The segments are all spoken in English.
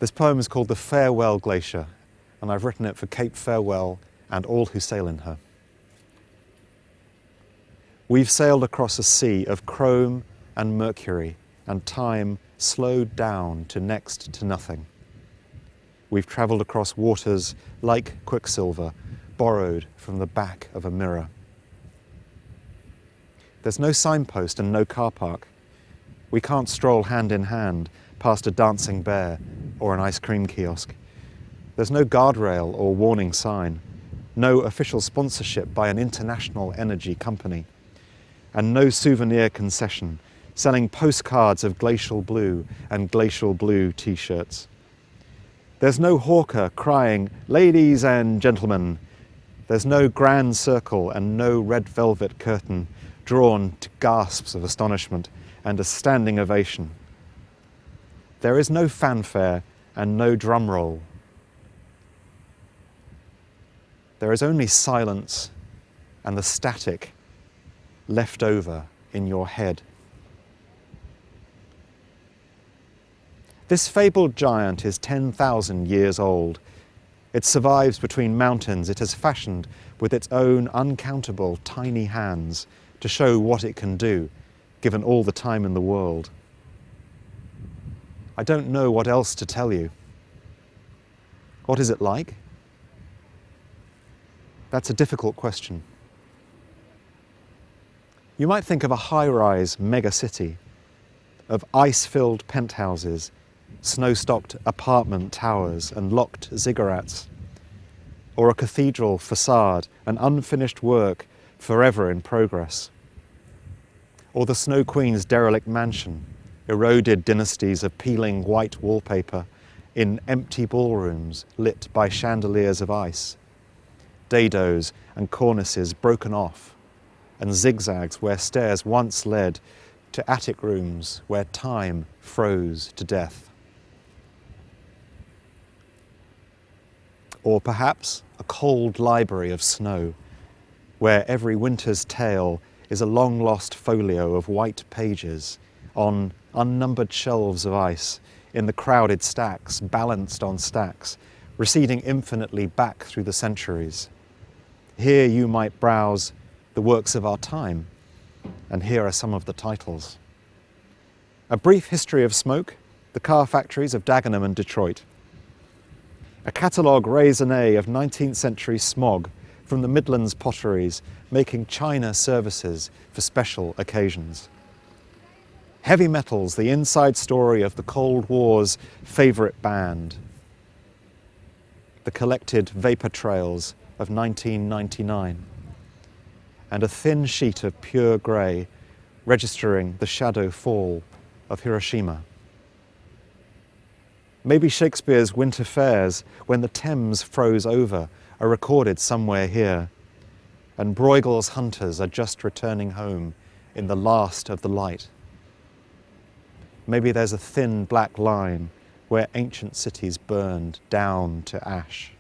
This poem is called The Farewell Glacier, and I've written it for Cape Farewell and all who sail in her. We've sailed across a sea of chrome and mercury, and time slowed down to next to nothing. We've travelled across waters like quicksilver, borrowed from the back of a mirror. There's no signpost and no car park. We can't stroll hand in hand past a dancing bear or an ice cream kiosk. There's no guardrail or warning sign, no official sponsorship by an international energy company, and no souvenir concession selling postcards of glacial blue and glacial blue t-shirts. There's no hawker crying, "Ladies and gentlemen." There's no grand circle and no red velvet curtain drawn to gasps of astonishment and a standing ovation. There is no fanfare and no drum roll. There is only silence and the static left over in your head. This fabled giant is 10,000 years old. It survives between mountains it has fashioned with its own uncountable tiny hands to show what it can do, given all the time in the world. I don't know what else to tell you. What is it like? That's a difficult question. You might think of a high-rise megacity, of ice-filled penthouses, snow-stocked apartment towers and locked ziggurats, or a cathedral facade, an unfinished work forever in progress, or the Snow Queen's derelict mansion, eroded dynasties of peeling white wallpaper in empty ballrooms lit by chandeliers of ice, dados and cornices broken off, and zigzags where stairs once led to attic rooms where time froze to death. Or perhaps a cold library of snow, where every winter's tale is a long-lost folio of white pages on unnumbered shelves of ice in the crowded stacks, balanced on stacks, receding infinitely back through the centuries. Here you might browse the works of our time, and here are some of the titles. A Brief History of Smoke, The Car Factories of Dagenham and Detroit. A catalogue raisonné of 19th century smog from the Midlands potteries, making china services for special occasions. Heavy Metals, the inside story of the Cold War's favourite band. The collected vapour trails of 1999. And a thin sheet of pure grey registering the shadow fall of Hiroshima. Maybe Shakespeare's winter fairs, when the Thames froze over, are recorded somewhere here, and Bruegel's hunters are just returning home in the last of the light. Maybe there's a thin black line where ancient cities burned down to ash.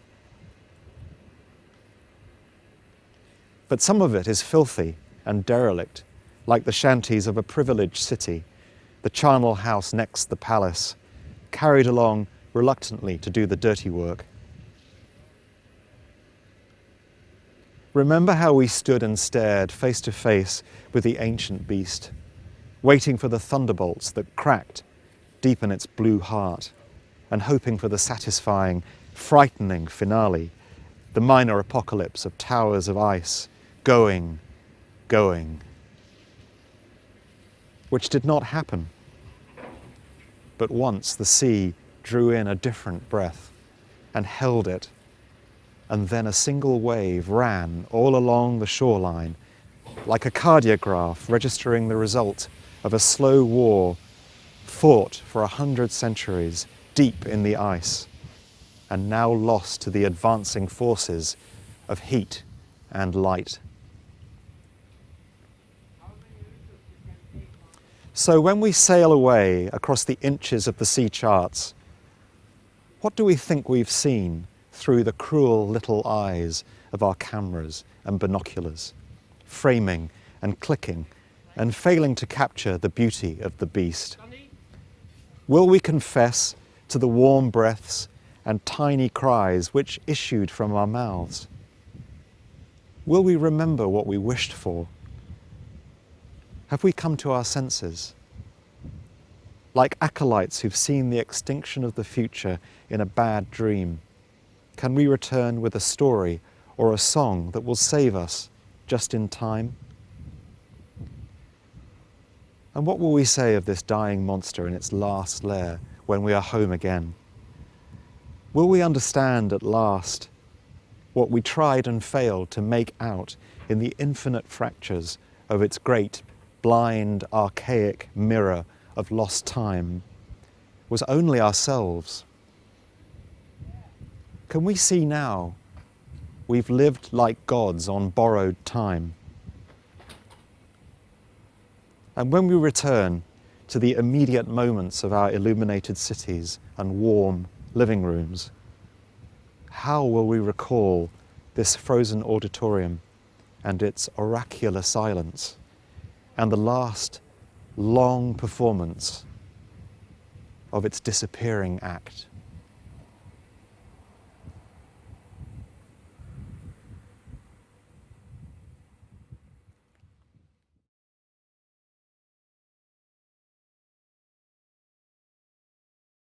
But some of it is filthy and derelict, like the shanties of a privileged city, the charnel house next the palace, carried along reluctantly to do the dirty work. Remember how we stood and stared face to face with the ancient beast, waiting for the thunderbolts that cracked deep in its blue heart, and hoping for the satisfying, frightening finale, the minor apocalypse of towers of ice, going, which did not happen. But once the sea drew in a different breath and held it, and then a single wave ran all along the shoreline, like a cardiograph registering the result of a slow war fought for 100 centuries deep in the ice, and now lost to the advancing forces of heat and light. So when we sail away across the inches of the sea charts, what do we think we've seen through the cruel little eyes of our cameras and binoculars, framing and clicking and failing to capture the beauty of the beast? Will we confess to the warm breaths and tiny cries which issued from our mouths? Will we remember what we wished for? Have we come to our senses? Like acolytes who've seen the extinction of the future in a bad dream, can we return with a story or a song that will save us just in time? And what will we say of this dying monster in its last lair when we are home again? Will we understand at last what we tried and failed to make out in the infinite fractures of its great, blind, archaic mirror of lost time was only ourselves? Can we see now we've lived like gods on borrowed time? And when we return to the immediate moments of our illuminated cities and warm living rooms, how will we recall this frozen auditorium and its oracular silence and the last long performance of its disappearing act?